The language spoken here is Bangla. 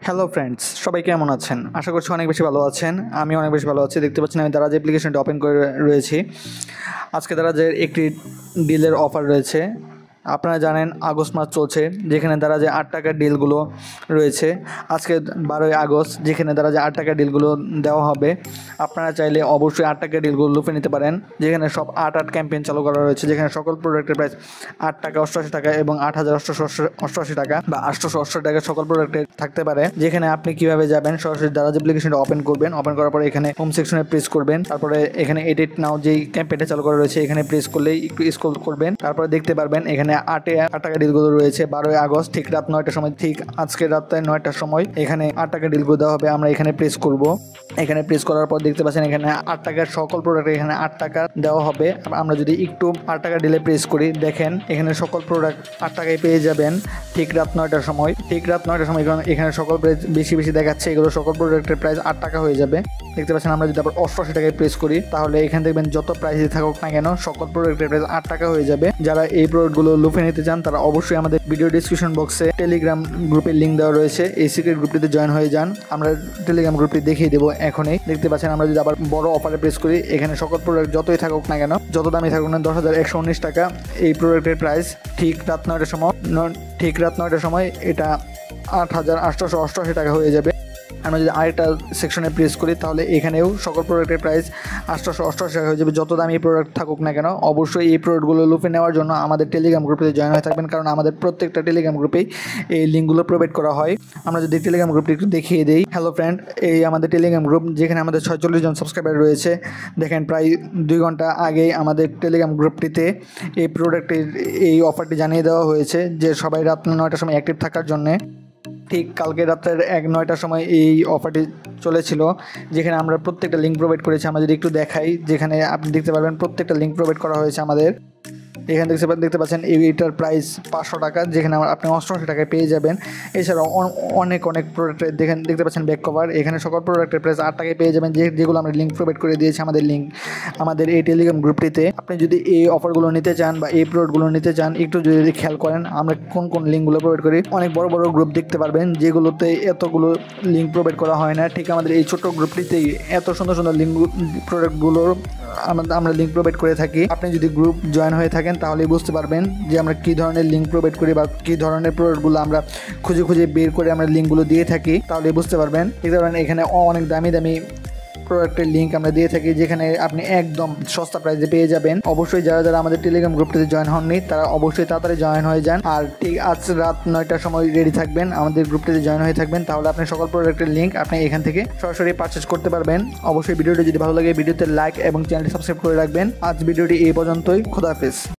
হ্যালো ফ্রেন্ডস, সবাই কেমন আছেন? আশা করছি অনেক বেশি ভালো আছেন। আমি অনেক বেশি ভালো আছি। দেখতে পাচ্ছেন আমি দারাজ অ্যাপ্লিকেশনটা ওপেন করে রয়েছি। আজকে দারাজের একটি ডিলের অফার রয়েছে। আপনারা জানেন আগস্ট মাস চলছে, যেখানে দারাজে 8 টাকার ডিলগুলো রয়েছে। আজকে 12ই আগস্ট, যেখানে দারাজে 8 টাকার ডিলগুলো দেওয়া হবে। আপনারা চাইলে অবশ্যই 8 টাকার ডিলগুলো লুফে নিতে পারেন, যেখানে সব 8 ক্যাম্পেইন চালু করা রয়েছে, যেখানে সকল প্রোডাক্টের প্রাইস 8 টাকা 88 টাকা এবং 8,888 টাকা বা 888 টাকা সকল প্রোডাক্টের থাকতে পারে। যেখানে আপনি কিভাবে যাবেন, সরাসরি দারাজ অ্যাপ্লিকেশনটা ওপেন করবেন। ওপেন করার পরে এখানে হোম সেকশনে প্রেস করবেন। তারপরে এখানে এডিট নাও যেই ক্যাম্পেইনটা চালু করা রয়েছে এখানে প্রেস করলেই একটু স্ক্রল করবেন। তারপরে দেখতে পারবেন এখানে 8 টাকা ডিলগুলো রয়েছে। 12ই আগস্ট ঠিক রাত 9টার সময়, ঠিক আজকে রাত 9টার সময় এখানে 8 টাকা ডিলগুলো দেওয়া হবে। আমরা এখানে প্রেস করব। এখানে প্রেস করার পর দেখতে পাচ্ছেন এখানে 8 টাকার সকল প্রোডাক্টে এখানে 8 টাকা দেওয়া হবে। আমরা যদি একটু 8 টাকা ডিলে প্রেস করি, দেখেন এখানে সকল প্রোডাক্ট 8 টাকায় পেয়ে যাবেন ঠিক রাত 9টার সময়। ঠিক রাত 9টার সময় এখানে সকল প্রাইস বেশি বেশি দেখাচ্ছে। এগুলো সকল প্রোডাক্টের প্রাইস 8 টাকা হয়ে যাবে। দেখতে পাচ্ছেন আমরা যদি আবার 88 টাকায় প্রেস করি, তাহলে এখানে দেখবেন যত প্রাইসে থাকুক না কেন সকল প্রোডাক্টের প্রাইস 8 টাকা হয়ে যাবে। যারা এই প্রোডাক্টগুলো লুফে নিতে চান তারা অবশ্যই আমাদের ভিডিও ডিসক্রিপশন বক্সে টেলিগ্রাম গ্রুপের লিঙ্ক দেওয়া রয়েছে। এই সিক্রেট গ্রুপটিতে জয়েন হয়ে যান। আমরা টেলিগ্রাম গ্রুপটি দেখিয়ে দেবো এখনই। দেখতে পাচ্ছেন আমরা যদি আবার বড় অফারে প্রেস করি, এখানে সকল প্রোডাক্ট যতই থাকুক না কেন, যত দামি থাকুক না, 10,119 টাকা এই প্রোডাক্টের প্রাইস। ঠিক রাত 9টার সময় এটা 8,888 টাকা হয়ে যাবে। আমরা যদি আরেকটা সেকশনে প্রেস করি, তাহলে এখানেও সকল প্রোডাক্টের প্রাইস 888 টাকা হয়ে যাবে। যত দামি প্রোডাক্ট থাকুক না কেন, অবশ্যই এই প্রোডাক্টগুলো লুফে নেওয়ার জন্য আমাদের টেলিগ্রাম গ্রুপে জয়েন হয়ে থাকবেন, কারণ আমাদের প্রত্যেকটা টেলিগ্রাম গ্রুপেই এই লিঙ্কগুলো প্রোভাইড করা হয়। আমরা যদি টেলিগ্রাম গ্রুপটি একটু দেখিয়ে দিই। হ্যালো ফ্রেন্ড, এই আমাদের টেলিগ্রাম গ্রুপ, যেখানে আমাদের 46 জন সাবস্ক্রাইবার রয়েছে। দেখেন প্রায় 2 ঘন্টা আগেই আমাদের টেলিগ্রাম গ্রুপটিতে এই প্রোডাক্টের এই অফারটি জানিয়ে দেওয়া হয়েছে যে সবাই রাত 9টার সময় অ্যাক্টিভ থাকার জন্যে। ঠিক কালকে রাতের 9টার সময় এই অফারটি চলেছিল, যেখানে আমরা প্রত্যেকটা লিঙ্ক প্রোভাইড করেছি। আমরা যদি একটু দেখাই, যেখানে আপনি দেখতে পারবেন প্রত্যেকটা লিঙ্ক প্রোভাইড করা হয়েছে আমাদের। এখানে দেখতে পাচ্ছেন এইটার প্রাইস 500 টাকা, যেখানে আপনি 88 টাকায় পেয়ে যাবেন। এছাড়াও অনেক প্রোডাক্টের দেখতে পাচ্ছেন ব্যাক কভার। এখানে সকল প্রোডাক্টের প্রাইস 8 টাকায় পেয়ে যাবেন, যেগুলো আমরা লিঙ্ক প্রোভাইড করে দিয়েছি আমাদের এই টেলিগ্রাম গ্রুপটিতে। আপনি যদি এই অফারগুলো নিতে চান বা এই প্রোডাক্টগুলো নিতে চান, একটু যদি খেয়াল করেন আমরা কোন লিঙ্কগুলো প্রোভাইড করি। অনেক বড় বড় গ্রুপ দেখতে পারবেন যেগুলোতে এতগুলো লিঙ্ক প্রোভাইড করা হয় না। ঠিক আমাদের এই ছোট্ট গ্রুপটিতেই এত সুন্দর লিঙ্ক প্রোডাক্টগুলোর আমরা লিঙ্ক প্রোভাইড করে থাকি। আপনি যদি গ্রুপ জয়েন হয়ে থাকেন তাহলে বুঝতে পারবেন যে আমরা কী ধরনের লিঙ্ক প্রোভাইড করি বা কী ধরনের প্রোডাক্টগুলো আমরা খুঁজে বের করে আমরা লিঙ্কগুলো দিয়ে থাকি, তাহলে বুঝতে পারবেন। দেখতে পারবেন এখানে অনেক দামি প্রোডাক্টের লিঙ্ক আমরা দিয়ে থাকি, যেখানে আপনি একদম সস্তা প্রাইসে পেয়ে যাবেন। অবশ্যই যারা আমাদের টেলিগ্রাম গ্রুপটিতে জয়েন হননি তারা অবশ্যই তাড়াতাড়ি জয়েন হয়ে যান। আর ঠিক আজ রাত 9টার সময় রেডি থাকবেন, আমাদের গ্রুপটিতে জয়েন হয়ে থাকবেন, তাহলে আপনি সকল প্রোডাক্টের লিঙ্ক আপনি এখান থেকে সরাসরি পারচেজ করতে পারবেন। অবশ্যই ভিডিওটি যদি ভালো লাগে ভিডিওতে লাইক এবং চ্যানেলটি সাবস্ক্রাইব করে রাখবেন। আজ ভিডিওটি এই পর্যন্তই। খোদা হাফেজ।